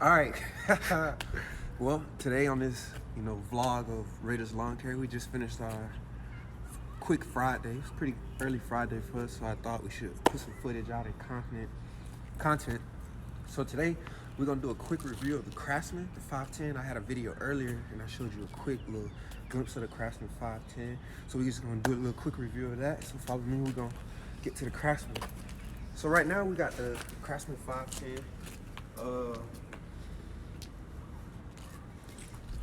All right. Well, today on this, vlog of Raiders Lawn Care, we just finished our quick Friday. It's pretty early Friday for us, so I thought we should put some footage out and content. So today, we're gonna do a quick review of the Craftsman, the 510. I had a video earlier, and I showed you a quick little glimpse of the Craftsman 510. So we're just gonna do a little quick review of that. So follow me, we're gonna get to the Craftsman. So right now, we got the Craftsman 510.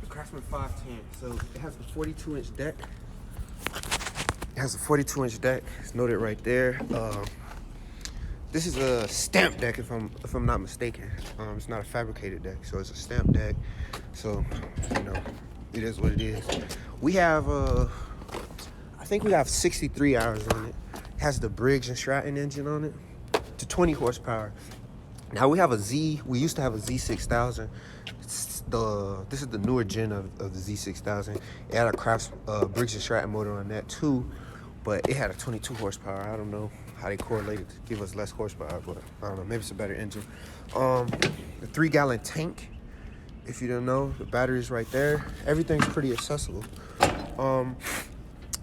The Craftsman 510. So it has a 42-inch deck. It has a 42-inch deck. It's noted right there. This is a stamp deck, if I'm not mistaken. It's not a fabricated deck, so it's a stamp deck. So it is what it is. We have I think we have 63 hours on it. It has the Briggs and Stratton engine on it to 20 horsepower. Now we have we used to have a Z510. This is the newer gen of the Z510. It had a Briggs and Stratton motor on that too, but it had a 22 horsepower. I don't know how they correlated to give us less horsepower, but I don't know, maybe it's a better engine. The 3-gallon tank, if you don't know, the battery's right there. Everything's pretty accessible.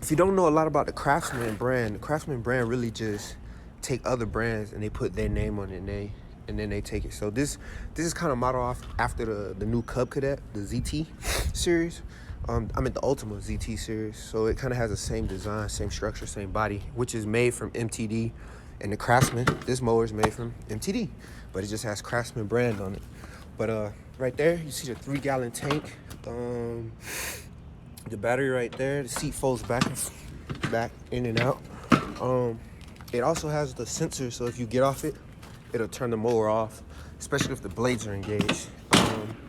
If you don't know a lot about the Craftsman brand really just take other brands and they put their name on it and then they take it. So this is kind of modeled off after the new Cub Cadet, the ZT series. The Ultimate ZT series. So it kind of has the same design, same structure, same body, which is made from MTD. And the Craftsman, this mower is made from MTD, but it just has Craftsman brand on it. But right there, you see the 3-gallon tank. The battery right there. The seat folds back in and out. It also has the sensor, so if you get off it, it'll turn the mower off, especially if the blades are engaged.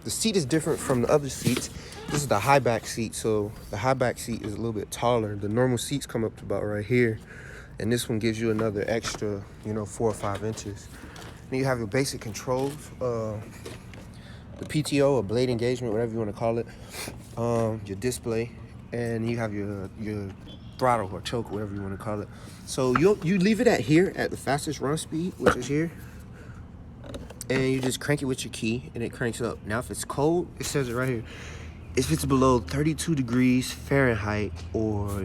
The seat is different from the other seats. This is the high back seat, so the high back seat is a little bit taller. The normal seats come up to about right here, and this one gives you another extra, 4 or 5 inches. Then you have your basic controls, the PTO or blade engagement, whatever you want to call it, your display, and you have your throttle or choke, whatever you want to call it. So you leave it at here at the fastest run speed, which is here, and you just crank it with your key and it cranks up. Now if it's cold, it says it right here. If it's below 32 degrees Fahrenheit or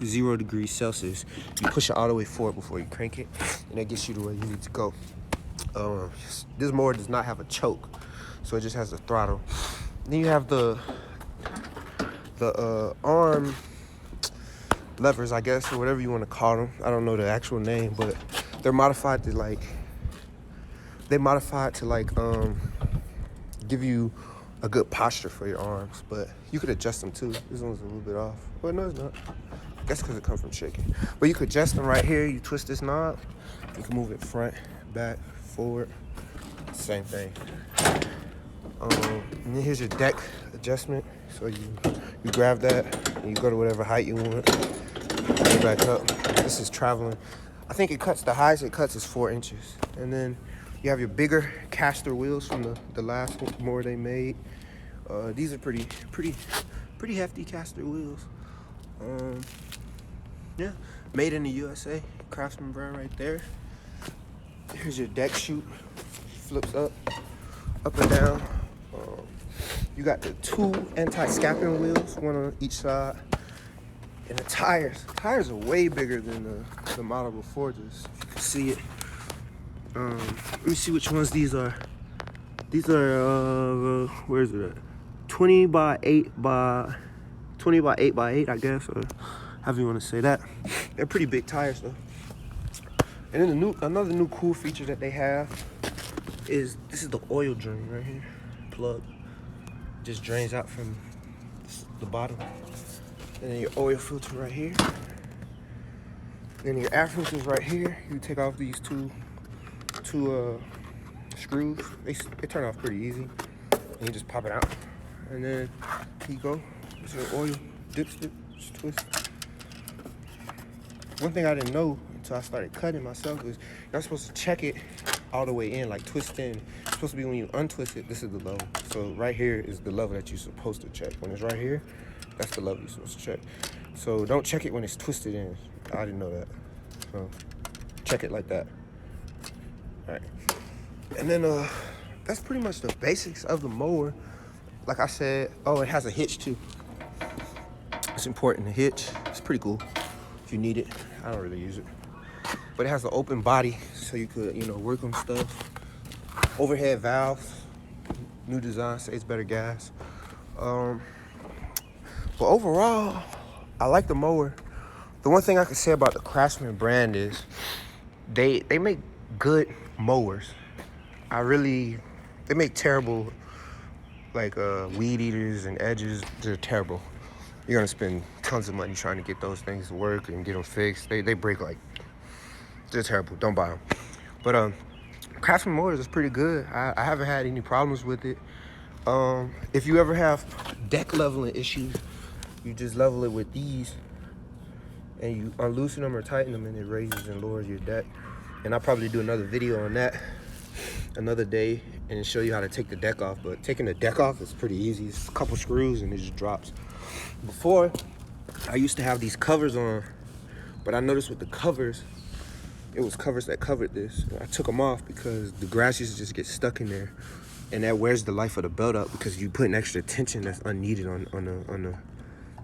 0 degrees Celsius, you push it all the way forward before you crank it, and that gets you to where you need to go. This mower does not have a choke, so it just has the throttle. Then you have the arm levers, I guess, or whatever you want to call them. I don't know the actual name, but they're modified to give you a good posture for your arms, but you could adjust them too. This one's a little bit off. Well, no, it's not. I guess because it comes from shaking. But you could adjust them right here. You twist this knob. You can move it front, back, forward. Same thing. And then here's your deck adjustment. So you grab that and you go to whatever height you want. Go back up. This is traveling. I think the highest it cuts is 4 inches. And then you have your bigger caster wheels from the last mower they made. These are pretty hefty caster wheels. Yeah, made in the USA. Craftsman brand right there. Here's your deck chute. Flips up and down. You got the 2 anti-scapping wheels, one on each side. And the tires are way bigger than the model before this, if you can see it. Let me see which ones these are. These are, where is it at? 20 by 8 by 8, I guess, or however you want to say that. They're pretty big tires though. And then another new cool feature that they have is this is the oil drain right here. Plug. Just drains out from the bottom. And then your oil filter right here. Then your air filters right here. You take off these two screws. They turn off pretty easy. And you just pop it out. And then here you go. It's your oil dipstick. Just twist. One thing I didn't know until I started cutting myself is you're not supposed to check it all the way in, like twist in. It's supposed to be when you untwist it, this is the level. So right here is the level that you're supposed to check. When it's right here, that's the level you're supposed to check. So don't check it when it's twisted in. I didn't know that. So check it like that. All right. And then that's pretty much the basics of the mower. Like I said, oh, it has a hitch too. It's important, the hitch. It's pretty cool if you need it. I don't really use it. But it has an open body, so you could, you know, work on stuff. Overhead valves, new design, saves better gas. But overall, I like the mower. The one thing I can say about the Craftsman brand is they make good mowers. They make terrible, like weed eaters and edges. They're terrible. You're gonna spend tons of money trying to get those things to work and get them fixed. They break like, they're terrible. Don't buy them. But Craftsman mowers is pretty good. I haven't had any problems with it. If you ever have deck leveling issues, you just level it with these, and you unloosen them or tighten them, and it raises and lowers your deck. And I'll probably do another video on that another day and show you how to take the deck off. But taking the deck off is pretty easy. It's a couple screws and it just drops. Before, I used to have these covers on, but I noticed with the covers, it was covers that covered this. I took them off because the grass used to just get stuck in there, and that wears the life of the belt up because you put an extra tension that's unneeded on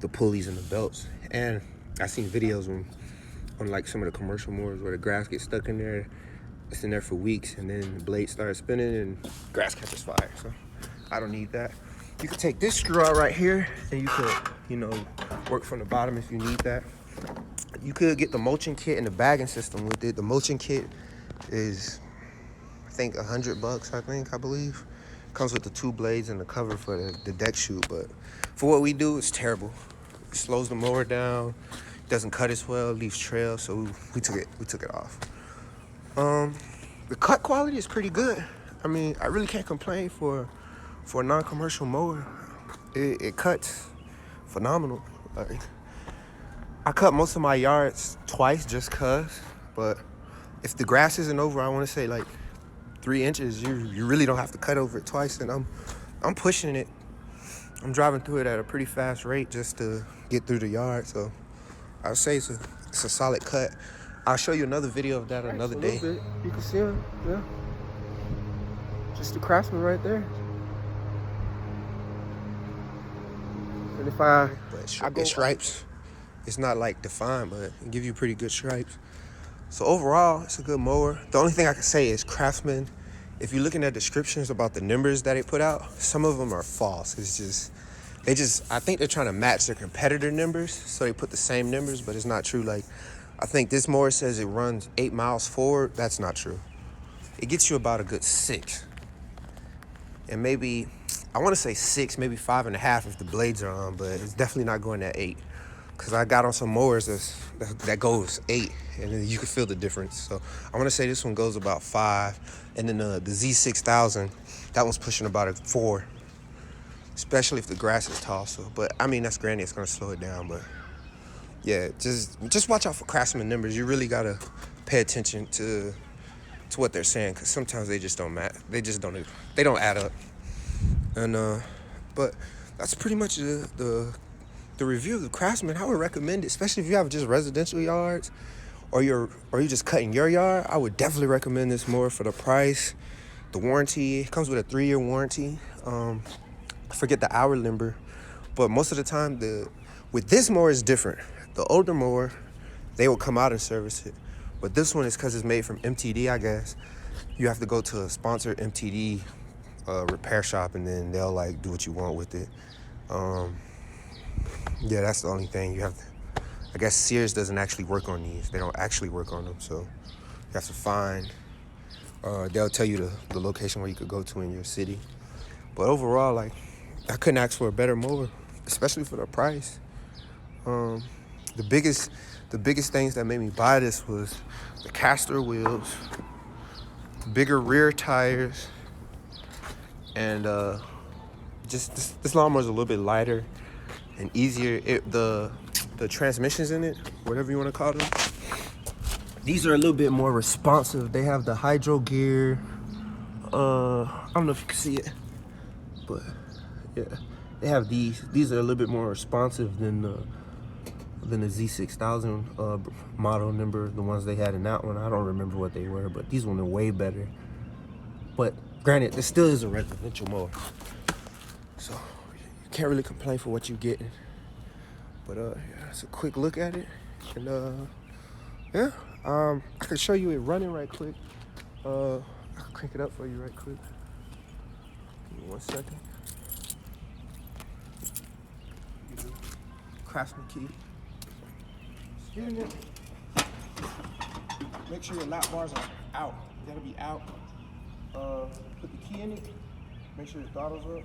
the pulleys and the belts. And I seen videos on like some of the commercial mowers where the grass gets stuck in there. It's in there for weeks, and then the blade starts spinning and grass catches fire. So I don't need that. You can take this screw out right here, and you could, you know, work from the bottom if you need that. You could get the mulching kit and the bagging system with it. The mulching kit is, I think, $100, I believe. Comes with the 2 blades and the cover for the deck chute, but for what we do, it's terrible. It slows the mower down, doesn't cut as well, leaves trails, so we took it off. The cut quality is pretty good. I mean, I really can't complain for a non-commercial mower. It cuts phenomenal. Like, I cut most of my yards twice just cause, but if the grass isn't over, I want to say like 3 inches, you really don't have to cut over it twice. And I'm pushing it. I'm driving through it at a pretty fast rate just to get through the yard. So I'll say it's a solid cut. I'll show you another video of that another day. You can see him, yeah. Just the Craftsman right there. And if I get stripes, it's not like defined, but it give you pretty good stripes. So overall, it's a good mower. The only thing I can say is Craftsman, if you're looking at descriptions about the numbers that they put out, some of them are false. I think they're trying to match their competitor numbers, so they put the same numbers, but it's not true. Like, I think this mower says it runs 8 miles forward. That's not true. It gets you about a good 6. And maybe, I want to say 6, maybe 5.5 if the blades are on, but it's definitely not going at 8. Because I got on some mowers that goes 8, and then you can feel the difference. So I want to say this one goes about 5. And then the Z510, that one's pushing about a 4. Especially if the grass is tall. So, but I mean, that's granted, it's going to slow it down, but yeah, just watch out for Craftsman numbers. You really gotta pay attention to what they're saying, because sometimes they just don't match. They don't add up. And but that's pretty much the review of the Craftsman. I would recommend it, especially if you have just residential yards, or you're just cutting your yard. I would definitely recommend this more for the price. The warranty, it comes with a 3-year warranty. I forget the hour number, but most of the time with this mower is different. The older mower, they will come out and service it. But this one is because it's made from MTD, I guess. You have to go to a sponsored MTD repair shop, and then they'll like do what you want with it. Yeah, that's the only thing. You have to, I guess Sears doesn't actually work on these. They don't actually work on them, so you have to find, they'll tell you the location where you could go to in your city. But overall, like, I couldn't ask for a better mower, especially for the price. The biggest things that made me buy this was the caster wheels, bigger rear tires, and just this lawnmower's a little bit lighter and easier. The transmissions in it, whatever you want to call them, these are a little bit more responsive. They have the hydro gear. I don't know if you can see it, but yeah, they have these. These are a little bit more responsive than the Z510 model number, the ones they had in that one. I don't remember what they were, but these ones are way better. But Granted, this still is a residential mower, so you can't really complain for what you're getting. But yeah, it's a quick look at it, and yeah, I can show you it running right quick. I can crank it up for you right quick. Give me 1 second. Craftsman key. Steering it. Make sure your lap bars are out. You gotta be out. Put the key in it. Make sure your throttle's up.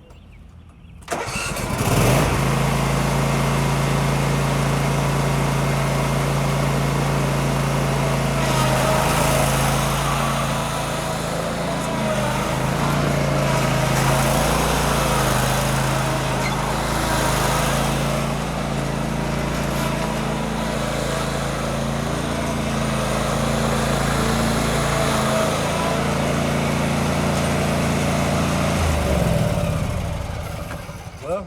Well,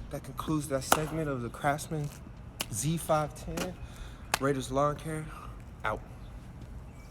that concludes that segment of the Craftsman Z510 Raiders Lawn Care. Out.